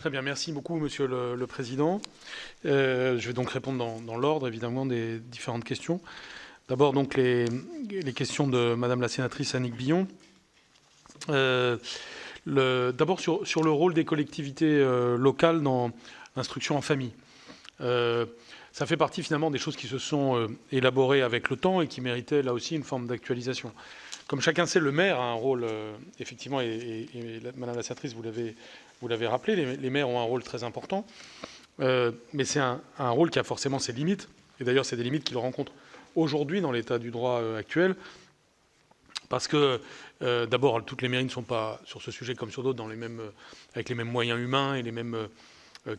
Très bien, merci beaucoup, Monsieur le Président. Je vais donc répondre dans l'ordre, évidemment, des différentes questions. D'abord, donc, les questions de Madame la sénatrice Annick Billon. D'abord, sur le rôle des collectivités locales dans l'instruction en famille. Ça fait partie, finalement, des choses qui se sont élaborées avec le temps et qui méritaient, là aussi, une forme d'actualisation. Comme chacun sait, le maire a un rôle, effectivement, et Madame la sénatrice, vous l'avez rappelé, les maires ont un rôle très important, mais c'est un rôle qui a forcément ses limites, et d'ailleurs c'est des limites qu'ils rencontrent aujourd'hui dans l'état du droit actuel, parce que d'abord toutes les mairies ne sont pas sur ce sujet comme sur d'autres avec les mêmes moyens humains et les mêmes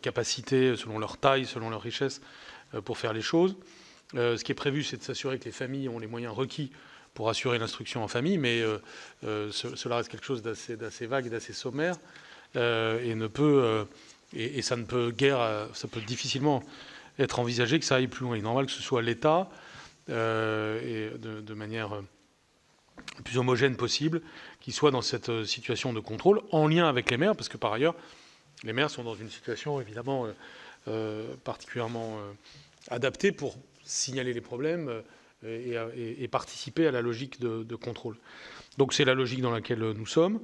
capacités selon leur taille, selon leur richesse pour faire les choses. Ce qui est prévu, c'est de s'assurer que les familles ont les moyens requis pour assurer l'instruction en famille, mais cela reste quelque chose d'assez vague et d'assez sommaire. Et ça ne peut ça peut difficilement être envisagé que ça aille plus loin. Il est normal que ce soit l'État, et de manière plus homogène possible, qui soit dans cette situation de contrôle, en lien avec les maires, parce que par ailleurs, les maires sont dans une situation évidemment particulièrement adaptée pour signaler les problèmes et participer à la logique de contrôle. Donc c'est la logique dans laquelle nous sommes.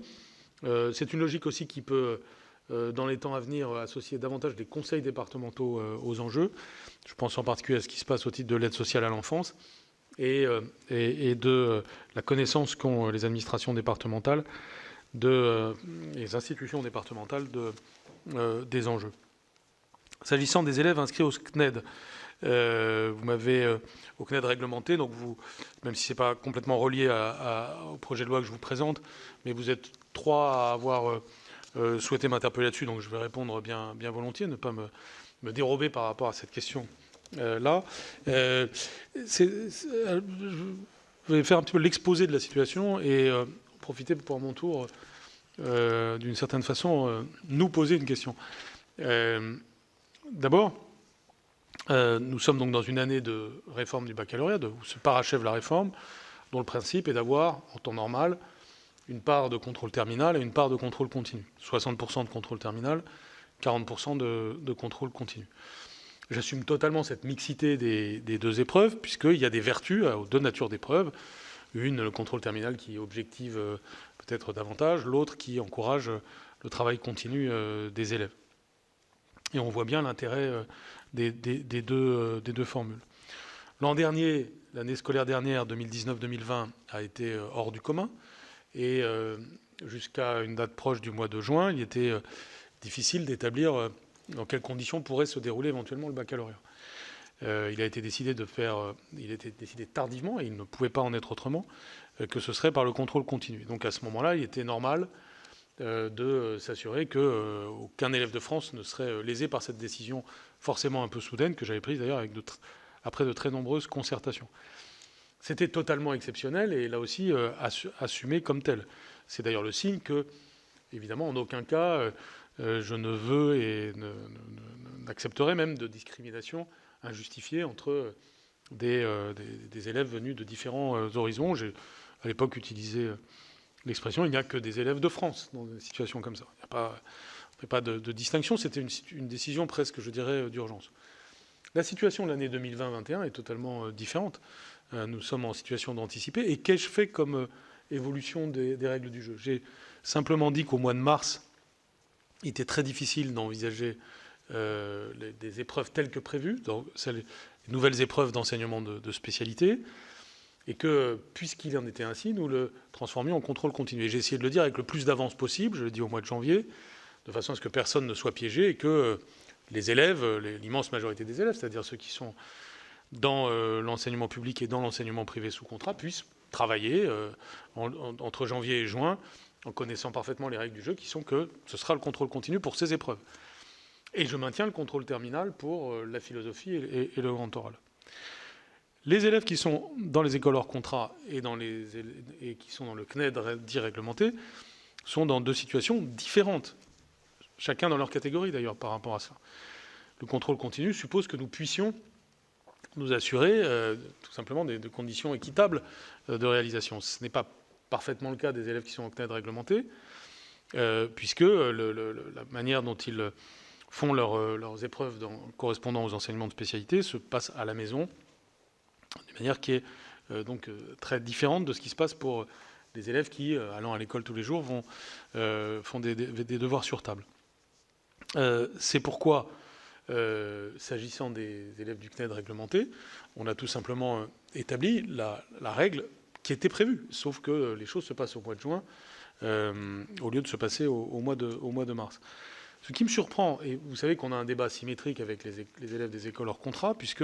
C'est une logique aussi qui peut, dans les temps à venir, associer davantage des conseils départementaux aux enjeux. Je pense en particulier à ce qui se passe au titre de l'aide sociale à l'enfance et de la connaissance qu'ont les administrations départementales, les institutions départementales des enjeux. S'agissant des élèves inscrits au CNED, vous m'avez au CNED réglementé, donc même si ce n'est pas complètement relié au projet de loi que je vous présente, mais vous êtes 3 à avoir souhaité m'interpeller là-dessus, donc je vais répondre bien volontiers, ne pas me dérober par rapport à cette question-là. Je vais faire un petit peu l'exposé de la situation et profiter pour, à mon tour, d'une certaine façon, nous poser une question. D'abord, nous sommes donc dans une année de réforme du baccalauréat, où se parachève la réforme, dont le principe est d'avoir, en temps normal, une part de contrôle terminal et une part de contrôle continu. 60% de contrôle terminal, 40% de contrôle continu. J'assume totalement cette mixité des deux épreuves, puisqu'il y a des vertus aux deux natures d'épreuves. Une, le contrôle terminal qui objective peut-être davantage, l'autre qui encourage le travail continu des élèves. Et on voit bien l'intérêt des deux formules. L'an dernier, l'année scolaire dernière, 2019-2020, a été hors du commun. Et jusqu'à une date proche du mois de juin, il était difficile d'établir dans quelles conditions pourrait se dérouler éventuellement le baccalauréat. Il a été décidé tardivement, et il ne pouvait pas en être autrement, que ce serait par le contrôle continu. Donc à ce moment-là, il était normal de s'assurer qu'aucun élève de France ne serait lésé par cette décision forcément un peu soudaine, que j'avais prise d'ailleurs après de très nombreuses concertations. C'était totalement exceptionnel et là aussi assumé comme tel. C'est d'ailleurs le signe que, évidemment, en aucun cas, je ne veux et n'accepterai même de discrimination injustifiée entre des élèves venus de différents horizons. J'ai à l'époque utilisé l'expression « il n'y a que des élèves de France » dans des situations comme ça. Il n'y a pas de distinction, c'était une décision presque, je dirais, d'urgence. La situation de l'année 2020-2021 est totalement différente. Nous sommes en situation d'anticiper. Et qu'ai-je fait comme évolution des règles du jeu? J'ai simplement dit qu'au mois de mars, il était très difficile d'envisager des épreuves telles que prévues, les nouvelles épreuves d'enseignement de spécialité, et que, puisqu'il en était ainsi, nous le transformions en contrôle continu. Et j'ai essayé de le dire avec le plus d'avance possible, je l'ai dit au mois de janvier, de façon à ce que personne ne soit piégé et que les élèves, l'immense majorité des élèves, c'est-à-dire ceux qui sont dans l'enseignement public et dans l'enseignement privé sous contrat, puissent travailler entre janvier et juin en connaissant parfaitement les règles du jeu qui sont que ce sera le contrôle continu pour ces épreuves. Et je maintiens le contrôle terminal pour la philosophie et le grand oral. Les élèves qui sont dans les écoles hors contrat et qui sont dans le CNED dit réglementé sont dans deux situations différentes, chacun dans leur catégorie d'ailleurs par rapport à ça. Le contrôle continu suppose que nous puissions nous assurer tout simplement de conditions équitables de réalisation. Ce n'est pas parfaitement le cas des élèves qui sont en CNED réglementé. puisque la manière dont ils font leurs épreuves correspondant aux enseignements de spécialité se passe à la maison, d'une manière qui est donc très différente de ce qui se passe pour les élèves qui, allant à l'école tous les jours, font des devoirs sur table. C'est pourquoi, s'agissant des élèves du CNED réglementés, on a tout simplement établi la règle qui était prévue, sauf que les choses se passent au mois de juin, au lieu de se passer au mois de mars. Ce qui me surprend, et vous savez qu'on a un débat symétrique avec les élèves des écoles hors contrat, puisque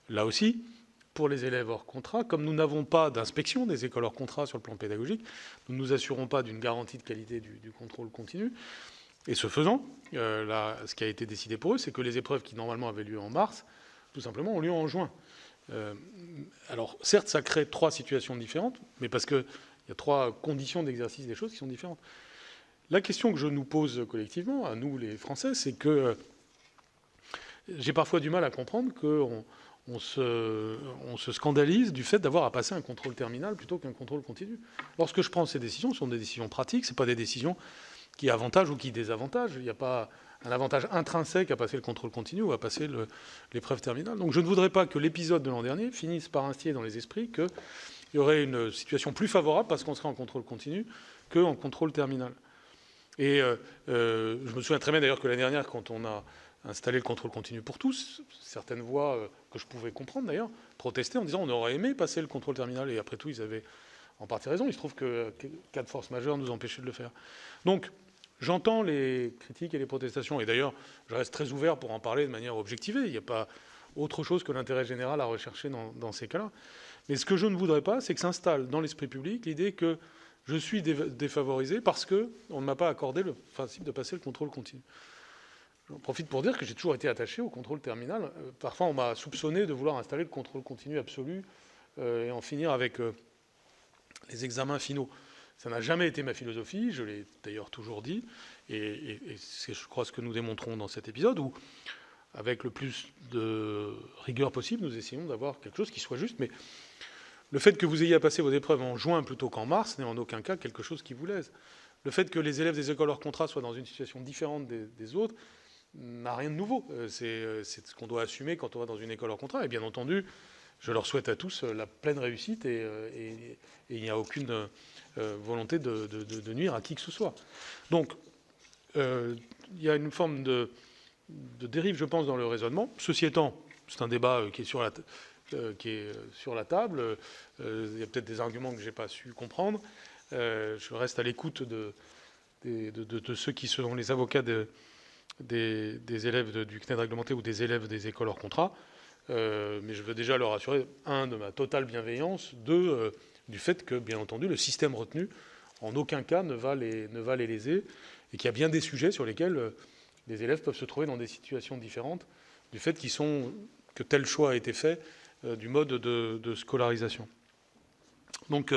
là aussi, pour les élèves hors contrat, comme nous n'avons pas d'inspection des écoles hors contrat sur le plan pédagogique, nous ne nous assurons pas d'une garantie de qualité du contrôle continu. Et ce faisant, ce qui a été décidé pour eux, c'est que les épreuves qui normalement avaient lieu en mars, tout simplement, ont lieu en juin. Alors certes, ça crée 3 situations différentes, mais parce qu'il y a 3 conditions d'exercice des choses qui sont différentes. La question que je nous pose collectivement, à nous les Français, c'est que j'ai parfois du mal à comprendre qu'on se scandalise du fait d'avoir à passer un contrôle terminal plutôt qu'un contrôle continu. Lorsque je prends ces décisions, ce sont des décisions pratiques, ce ne sont pas des décisions qui avantagent ou qui désavantagent. Il n'y a pas un avantage intrinsèque à passer le contrôle continu ou à passer l'épreuve terminale. Donc je ne voudrais pas que l'épisode de l'an dernier finisse par instiller dans les esprits qu'il y aurait une situation plus favorable parce qu'on serait en contrôle continu qu'en contrôle terminal. Et je me souviens très bien d'ailleurs que l'année dernière, quand on a installé le contrôle continu pour tous, certaines voix que je pouvais comprendre d'ailleurs protestaient en disant on aurait aimé passer le contrôle terminal. Et après tout, ils avaient en partie raison. Il se trouve que cas de force majeure nous empêchait de le faire. Donc j'entends les critiques et les protestations. Et d'ailleurs, je reste très ouvert pour en parler de manière objectivée. Il n'y a pas autre chose que l'intérêt général à rechercher dans ces cas-là. Mais ce que je ne voudrais pas, c'est que s'installe dans l'esprit public l'idée que je suis défavorisé parce qu'on ne m'a pas accordé le principe de passer le contrôle continu. J'en profite pour dire que j'ai toujours été attaché au contrôle terminal. Parfois, on m'a soupçonné de vouloir installer le contrôle continu absolu et en finir avec les examens finaux. Ça n'a jamais été ma philosophie, je l'ai d'ailleurs toujours dit, et c'est, je crois, ce que nous démontrons dans cet épisode, où, avec le plus de rigueur possible, nous essayons d'avoir quelque chose qui soit juste, mais le fait que vous ayez à passer vos épreuves en juin plutôt qu'en mars n'est en aucun cas quelque chose qui vous lèse. Le fait que les élèves des écoles hors contrat soient dans une situation différente des autres n'a rien de nouveau. C'est ce qu'on doit assumer quand on va dans une école hors contrat. Et bien entendu, je leur souhaite à tous la pleine réussite et il n'y a aucune volonté de nuire à qui que ce soit. Donc, il y a une forme de dérive, je pense, dans le raisonnement. Ceci étant, c'est un débat qui est sur la table. Il y a peut-être des arguments que je n'ai pas su comprendre. Je reste à l'écoute de ceux qui seront les avocats des élèves du CNED réglementé ou des élèves des écoles hors contrat. Mais je veux déjà leur assurer, 1, de ma totale bienveillance, 2, du fait que, bien entendu, le système retenu, en aucun cas, ne va les léser, et qu'il y a bien des sujets sur lesquels les élèves peuvent se trouver dans des situations différentes, du fait que tel choix a été fait du mode de scolarisation. Donc,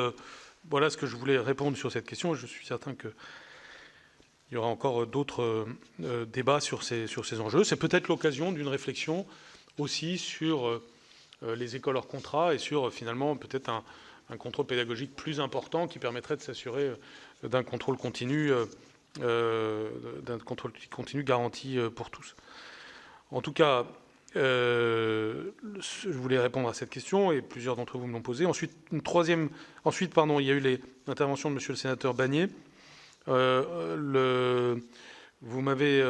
voilà ce que je voulais répondre sur cette question, et je suis certain qu'il y aura encore d'autres débats sur ces enjeux. C'est peut-être l'occasion d'une réflexion aussi sur les écoles hors contrat et sur finalement peut-être un contrôle pédagogique plus important qui permettrait de s'assurer d'un contrôle continu garanti pour tous. En tout cas, je voulais répondre à cette question et plusieurs d'entre vous me l'ont posée. Ensuite, il y a eu l'intervention de Monsieur le sénateur Bagné. Vous m'avez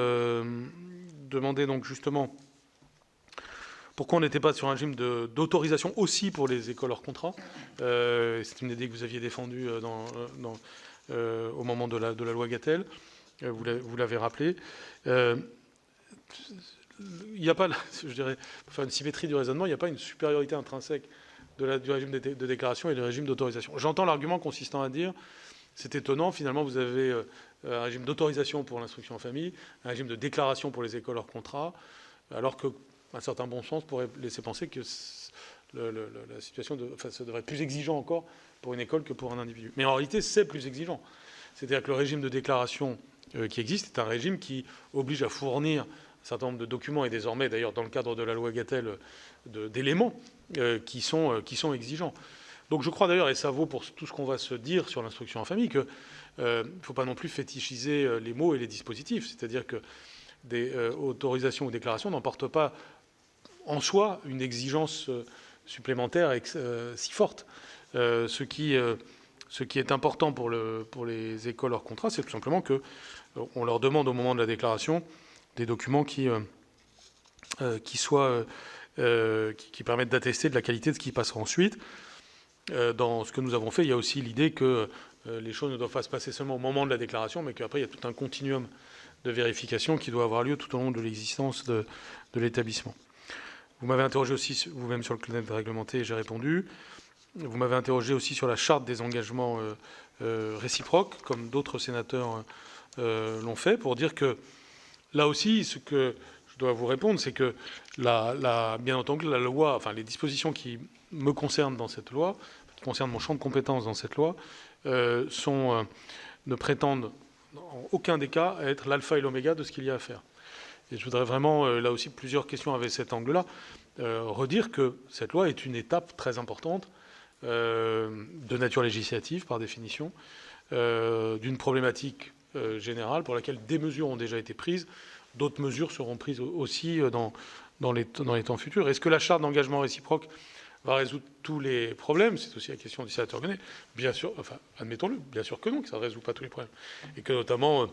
demandé donc justement pourquoi on n'était pas sur un régime d'autorisation aussi pour les écoles hors contrat. C'est une idée que vous aviez défendue au moment de la loi Gatel. Vous l'avez rappelé. Il n'y a pas, je dirais, pour faire une symétrie du raisonnement, il n'y a pas une supériorité intrinsèque du régime de déclaration et du régime d'autorisation. J'entends l'argument consistant à dire, c'est étonnant, finalement, vous avez un régime d'autorisation pour l'instruction en famille, un régime de déclaration pour les écoles hors contrat, alors qu'un certain bon sens pourrait laisser penser que la situation, ça devrait être plus exigeant encore pour une école que pour un individu. Mais en réalité, c'est plus exigeant. C'est-à-dire que le régime de déclaration qui existe est un régime qui oblige à fournir un certain nombre de documents, et désormais, d'ailleurs, dans le cadre de la loi Gatel, d'éléments qui sont exigeants. Donc je crois d'ailleurs, et ça vaut pour tout ce qu'on va se dire sur l'instruction en famille, qu'il ne faut pas non plus fétichiser les mots et les dispositifs. C'est-à-dire que des autorisations ou déclarations n'emportent pas en soi une exigence supplémentaire si forte. Ce qui est important pour les écoles hors contrat, c'est tout simplement qu'on leur demande au moment de la déclaration des documents qui permettent d'attester de la qualité de ce qui passera ensuite. Dans ce que nous avons fait, il y a aussi l'idée que les choses ne doivent pas se passer seulement au moment de la déclaration, mais qu'après, il y a tout un continuum de vérification qui doit avoir lieu tout au long de l'existence de l'établissement. Vous m'avez interrogé aussi vous-même sur le cadre réglementé, et j'ai répondu. Vous m'avez interrogé aussi sur la charte des engagements réciproques, comme d'autres sénateurs l'ont fait, pour dire que là aussi, ce que je dois vous répondre, c'est que bien entendu, la loi, enfin les dispositions qui me concernent dans cette loi, qui concernent mon champ de compétences dans cette loi, ne prétendent en aucun des cas être l'alpha et l'oméga de ce qu'il y a à faire. Et je voudrais vraiment, là aussi, plusieurs questions avaient cet angle-là, redire que cette loi est une étape très importante de nature législative, par définition, d'une problématique générale pour laquelle des mesures ont déjà été prises, d'autres mesures seront prises aussi dans les temps futurs. Est-ce que la charte d'engagement réciproque va résoudre tous les problèmes? C'est aussi la question du sénateur Gonnet. Bien sûr, enfin, admettons-le, bien sûr que non, que ça ne résout pas tous les problèmes. Et que notamment,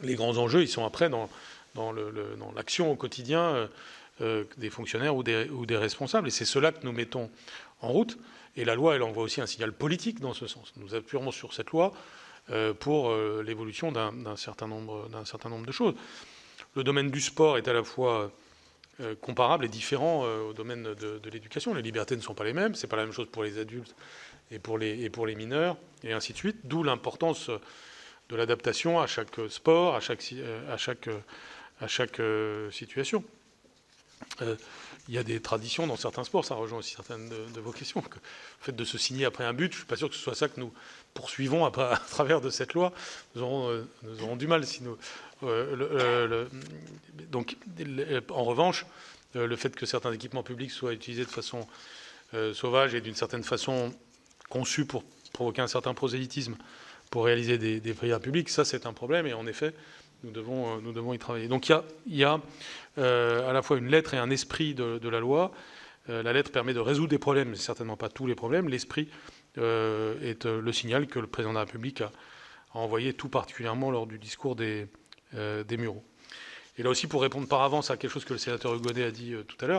les grands enjeux, ils sont après dans l'action au quotidien des fonctionnaires ou des responsables. Et c'est cela que nous mettons en route. Et la loi, elle envoie aussi un signal politique dans ce sens. Nous appuyons sur cette loi pour l'évolution d'un certain nombre de choses. Le domaine du sport est à la fois comparable et différent au domaine de l'éducation. Les libertés ne sont pas les mêmes. C'est pas la même chose pour les adultes et pour les mineurs, et ainsi de suite. D'où l'importance de l'adaptation à chaque sport, à chaque situation. Il y a des traditions dans certains sports, ça rejoint aussi certaines de vos questions. Le fait de se signer après un but, je ne suis pas sûr que ce soit ça que nous poursuivons à travers de cette loi. Nous aurons du mal si nous... donc, en revanche, le fait que certains équipements publics soient utilisés de façon sauvage et d'une certaine façon conçus pour provoquer un certain prosélytisme pour réaliser des prières publiques, ça c'est un problème, et en effet, nous devons y travailler. Donc il y a à la fois une lettre et un esprit de la loi. La lettre permet de résoudre des problèmes, mais certainement pas tous les problèmes. L'esprit est le signal que le président de la République a envoyé tout particulièrement lors du discours des Mureaux. Et là aussi, pour répondre par avance à quelque chose que le sénateur Hugonet a dit tout à l'heure,